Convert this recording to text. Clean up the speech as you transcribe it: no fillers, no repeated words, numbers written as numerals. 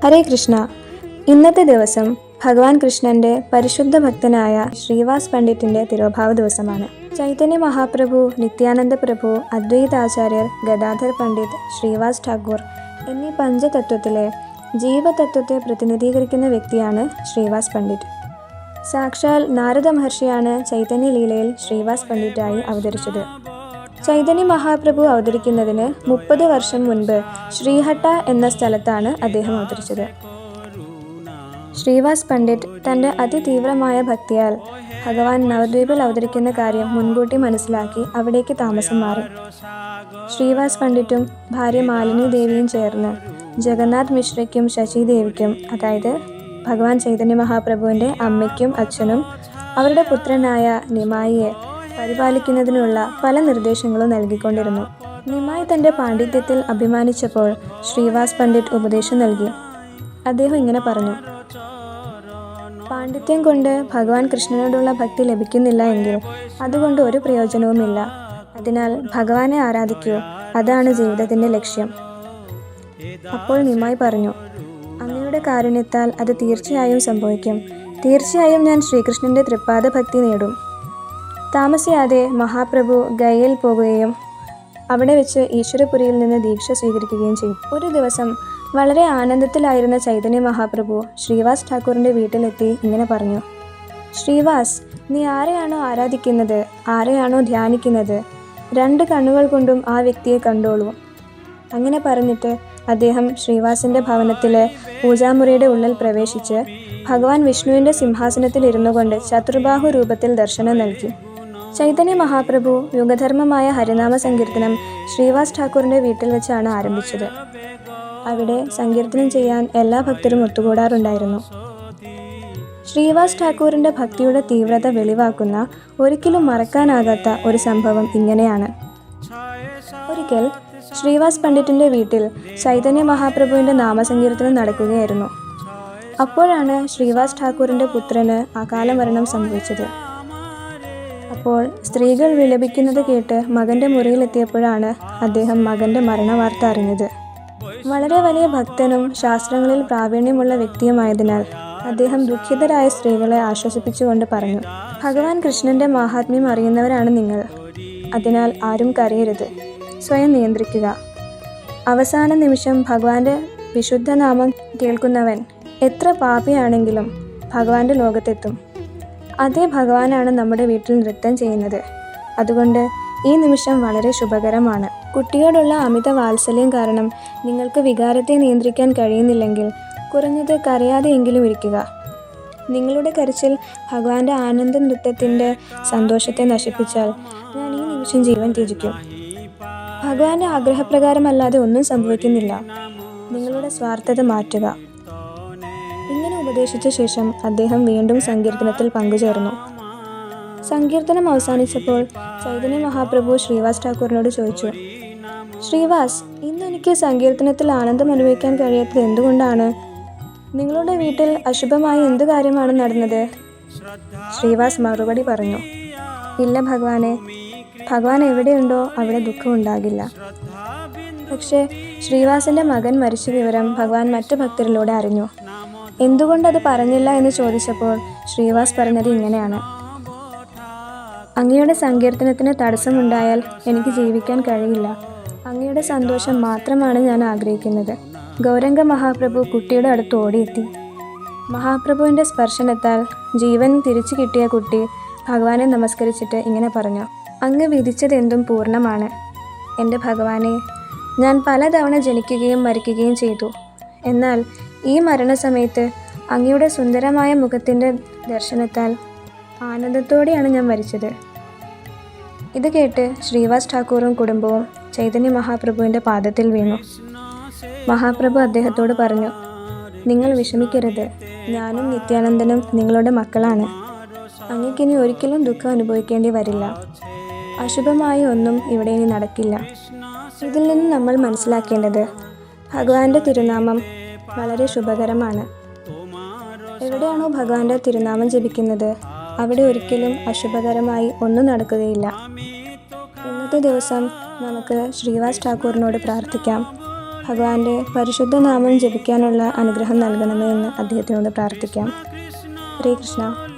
ഹരേ കൃഷ്ണ. ഇന്നത്തെ ദിവസം ഭഗവാൻ കൃഷ്ണന്റെ പരിശുദ്ധ ഭക്തനായ ശ്രീവാസ് പണ്ഡിറ്റിന്റെ തിരോഭാവ ദിവസമാണ്. ചൈതന്യ മഹാപ്രഭു, നിത്യാനന്ദ പ്രഭു, അദ്വൈതാചാര്യർ, ഗദാധർ പണ്ഡിറ്റ്, ശ്രീവാസ് ഠാക്കൂർ എന്നീ പഞ്ചതത്വത്തിലെ ജീവതത്വത്തെ പ്രതിനിധീകരിക്കുന്ന വ്യക്തിയാണ് ശ്രീവാസ് പണ്ഡിറ്റ്. സാക്ഷാൽ നാരദ മഹർഷിയാണ് ചൈതന്യ ലീലയിൽ ശ്രീവാസ് പണ്ഡിറ്റായി അവതരിച്ചത്. ചൈതന്യ മഹാപ്രഭു അവതരിക്കുന്നതിന് 30 വർഷം മുൻപ് ശ്രീഹട്ട എന്ന സ്ഥലത്താണ് അദ്ദേഹം അവതരിച്ചത്. ശ്രീവാസ് പണ്ഡിറ്റ് തൻ്റെ അതിതീവ്രമായ ഭക്തിയാൽ ഭഗവാൻ നവദ്വീപിൽ അവതരിക്കുന്ന കാര്യം മുൻകൂട്ടി മനസ്സിലാക്കി അവിടേക്ക് താമസം മാറി. ശ്രീവാസ് പണ്ഡിറ്റും ഭാര്യ മാലിനി ദേവിയും ചേർന്ന് ജഗന്നാഥ് മിശ്രയ്ക്കും ശശി ദേവിക്കും, അതായത് ഭഗവാൻ ചൈതന്യ മഹാപ്രഭുവിൻ്റെ അമ്മയ്ക്കും അച്ഛനും അവരുടെ പുത്രനായ നിമായിയെ പരിപാലിക്കുന്നതിനുള്ള പല നിർദ്ദേശങ്ങളും നൽകിക്കൊണ്ടിരുന്നു. നിമായി തൻ്റെ പാണ്ഡിത്യത്തിൽ അഭിമാനിച്ചപ്പോൾ ശ്രീവാസ് പണ്ഡിറ്റ് ഉപദേശം നൽകി. അദ്ദേഹം ഇങ്ങനെ പറഞ്ഞു: പാണ്ഡിത്യം കൊണ്ട് ഭഗവാൻ കൃഷ്ണനോടുള്ള ഭക്തി ലഭിക്കുന്നില്ല എങ്കിൽ അതുകൊണ്ട് ഒരു പ്രയോജനവുമില്ല. അതിനാൽ ഭഗവാനെ ആരാധിക്കൂ, അതാണ് ജീവിതത്തിൻ്റെ ലക്ഷ്യം. അപ്പോൾ നിമായി പറഞ്ഞു: അങ്ങയുടെ കാരുണ്യത്താൽ അത് തീർച്ചയായും സംഭവിക്കും. തീർച്ചയായും ഞാൻ ശ്രീകൃഷ്ണൻ്റെ തൃപ്പാദ ഭക്തി നേടും. താമസിയാതെ മഹാപ്രഭു ഗയയിൽ പോകുകയും അവിടെ വെച്ച് ഈശ്വരപുരിയിൽ നിന്ന് ദീക്ഷ സ്വീകരിക്കുകയും ചെയ്തു. ഒരു ദിവസം വളരെ ആനന്ദത്തിലായിരുന്ന ചൈതന്യ മഹാപ്രഭു ശ്രീവാസ് ഠാക്കൂറിൻ്റെ വീട്ടിലെത്തി ഇങ്ങനെ പറഞ്ഞു: ശ്രീവാസ്, നീ ആരെയാണോ ആരാധിക്കുന്നത്, ആരെയാണോ ധ്യാനിക്കുന്നത്, 2 കണ്ണുകൾ കൊണ്ടും ആ വ്യക്തിയെ കണ്ടോളൂ. അങ്ങനെ പറഞ്ഞിട്ട് അദ്ദേഹം ശ്രീവാസിൻ്റെ ഭവനത്തിലെ പൂജാമുറിയുടെ ഉള്ളിൽ പ്രവേശിച്ച് ഭഗവാൻ വിഷ്ണുവിൻ്റെ സിംഹാസനത്തിൽ ഇരുന്നു കൊണ്ട് ചതുർബാഹു രൂപത്തിൽ ദർശനം നൽകി. ചൈതന്യ മഹാപ്രഭു യുഗധർമ്മമായ ഹരിനാമ സങ്കീർത്തനം ശ്രീവാസ് ഠാക്കൂറിൻ്റെ വീട്ടിൽ വെച്ചാണ് ആരംഭിച്ചത്. അവിടെ സങ്കീർത്തനം ചെയ്യാൻ എല്ലാ ഭക്തരും ഒത്തുകൂടാറുണ്ടായിരുന്നു. ശ്രീവാസ് ഠാക്കൂറിൻ്റെ ഭക്തിയുടെ തീവ്രത വെളിവാക്കുന്ന, ഒരിക്കലും മറക്കാനാകാത്ത ഒരു സംഭവം ഇങ്ങനെയാണ്. ഒരിക്കൽ ശ്രീവാസ് പണ്ഡിറ്റിൻ്റെ വീട്ടിൽ ചൈതന്യ മഹാപ്രഭുവിൻ്റെ നാമസങ്കീർത്തനം നടക്കുകയായിരുന്നു. അപ്പോഴാണ് ശ്രീവാസ് ഠാക്കൂറിൻ്റെ പുത്രന് അകാല മരണം സംഭവിച്ചത്. അപ്പോൾ സ്ത്രീകൾ വിലപിക്കുന്നത് കേട്ട് മകൻ്റെ മുറിയിലെത്തിയപ്പോഴാണ് അദ്ദേഹം മകൻ്റെ മരണവാർത്ത അറിഞ്ഞത്. വളരെ വലിയ ഭക്തനും ശാസ്ത്രങ്ങളിൽ പ്രാവീണ്യമുള്ള വ്യക്തിയുമായതിനാൽ അദ്ദേഹം ദുഃഖിതരായ സ്ത്രീകളെ ആശ്വസിപ്പിച്ചുകൊണ്ട് പറഞ്ഞു: ഭഗവാൻ കൃഷ്ണൻ്റെ മാഹാത്മ്യം അറിയുന്നവരാണ് നിങ്ങൾ. അതിനാൽ ആരും കരയരുത്, സ്വയം നിയന്ത്രിക്കുക. അവസാന നിമിഷം ഭഗവാന്റെ വിശുദ്ധനാമം കേൾക്കുന്നവൻ എത്ര പാപിയാണെങ്കിലും ഭഗവാന്റെ ലോകത്തെത്തും. അതേ ഭഗവാനാണ് നമ്മുടെ വീട്ടിൽ നൃത്തം ചെയ്യുന്നത്. അതുകൊണ്ട് ഈ നിമിഷം വളരെ ശുഭകരമാണ്. കുട്ടിയോടുള്ള അമിത വാത്സല്യം കാരണം നിങ്ങൾക്ക് വികാരത്തെ നിയന്ത്രിക്കാൻ കഴിയുന്നില്ലെങ്കിൽ കുറഞ്ഞത് കരയാതെയെങ്കിലും ഇരിക്കുക. നിങ്ങളുടെ കരച്ചിൽ ഭഗവാന്റെ ആനന്ദ നൃത്തത്തിൻ്റെ സന്തോഷത്തെ നശിപ്പിച്ചാൽ ഞാൻ ഈ നിമിഷം ജീവൻ ത്യജിക്കും. ഭഗവാന്റെ ആഗ്രഹപ്രകാരമല്ലാതെ ഒന്നും സംഭവിക്കുന്നില്ല. നിങ്ങളുടെ സ്വാർത്ഥത മാറ്റുക. ഇങ്ങനെ ഉപദേശിച്ച ശേഷം അദ്ദേഹം വീണ്ടും സങ്കീർത്തനത്തിൽ പങ്കുചേർന്നു. സങ്കീർത്തനം അവസാനിച്ചപ്പോൾ ചൈതന്യ മഹാപ്രഭു ശ്രീവാസ് ഠാക്കൂറിനോട് ചോദിച്ചു: ശ്രീവാസ്, ഇന്ന് എനിക്ക് സങ്കീർത്തനത്തിൽ ആനന്ദം അനുഭവിക്കാൻ കഴിയാത്തത് എന്തുകൊണ്ടാണ്? നിങ്ങളുടെ വീട്ടിൽ അശുഭമായ എന്തു കാര്യമാണ് നടന്നത്? ശ്രീവാസ് മറുപടി പറഞ്ഞു: ഇല്ല ഭഗവാനെ, ഭഗവാൻ എവിടെയുണ്ടോ അവിടെ ദുഃഖം ഉണ്ടാകില്ല. പക്ഷേ ശ്രീവാസിൻ്റെ മകൻ മരിച്ച വിവരം ഭഗവാൻ മറ്റു ഭക്തരിലൂടെ അറിഞ്ഞു. എന്തുകൊണ്ടത് പറഞ്ഞില്ല എന്ന് ചോദിച്ചപ്പോൾ ശ്രീവാസ് പറഞ്ഞത് ഇങ്ങനെയാണ്: അങ്ങയുടെ സങ്കീർത്തനത്തിന് തടസ്സമുണ്ടായാൽ എനിക്ക് ജീവിക്കാൻ കഴിയില്ല. അങ്ങയുടെ സന്തോഷം മാത്രമാണ് ഞാൻ ആഗ്രഹിക്കുന്നത്. ഗൗരംഗ മഹാപ്രഭു കുട്ടിയുടെ അടുത്ത് ഓടിയെത്തി. മഹാപ്രഭുവിൻ്റെ സ്പർശനത്താൽ ജീവൻ തിരിച്ചു കിട്ടിയ കുട്ടി ഭഗവാനെ നമസ്കരിച്ചിട്ട് ഇങ്ങനെ പറഞ്ഞു: അങ്ങ് വിധിച്ചതെന്തും പൂർണ്ണമാണ്. എൻ്റെ ഭഗവാനെ, ഞാൻ പലതവണ ജനിക്കുകയും മരിക്കുകയും ചെയ്തു. എന്നാൽ ഈ മരണസമയത്ത് അങ്ങയുടെ സുന്ദരമായ മുഖത്തിൻ്റെ ദർശനത്താൽ ആനന്ദത്തോടെയാണ് ഞാൻ മരിച്ചത്. ഇത് കേട്ട് ശ്രീവാസ് ഠാക്കൂറും കുടുംബവും ചൈതന്യ മഹാപ്രഭുവിൻ്റെ പാദത്തിൽ വീണു. മഹാപ്രഭു അദ്ദേഹത്തോട് പറഞ്ഞു: നിങ്ങൾ വിഷമിക്കരുത്. ഞാനും നിത്യാനന്ദനും നിങ്ങളുടെ മക്കളാണ്. അങ്ങക്കിനി ഒരിക്കലും ദുഃഖം അനുഭവിക്കേണ്ടി വരില്ല. അശുഭമായ ഒന്നും ഇവിടെ ഇനി നടക്കില്ല. ഇതിൽ നിന്ന് നമ്മൾ മനസ്സിലാക്കേണ്ടത് ഭഗവാന്റെ തിരുനാമം വളരെ ശുഭകരമാണ്. എവിടെയാണോ ഭഗവാന്റെ തിരുനാമം ജപിക്കുന്നത് അവിടെ ഒരിക്കലും അശുഭകരമായി ഒന്നും നടക്കുകയില്ല. ഇന്നത്തെ ദിവസം നമുക്ക് ശ്രീവാസ് ഠാക്കൂറിനോട് പ്രാർത്ഥിക്കാം. ഭഗവാന്റെ പരിശുദ്ധ നാമം ജപിക്കാനുള്ള അനുഗ്രഹം നൽകണമേ എന്ന് അദ്ദേഹത്തിനോട് പ്രാർത്ഥിക്കാം. ഹരേ കൃഷ്ണ.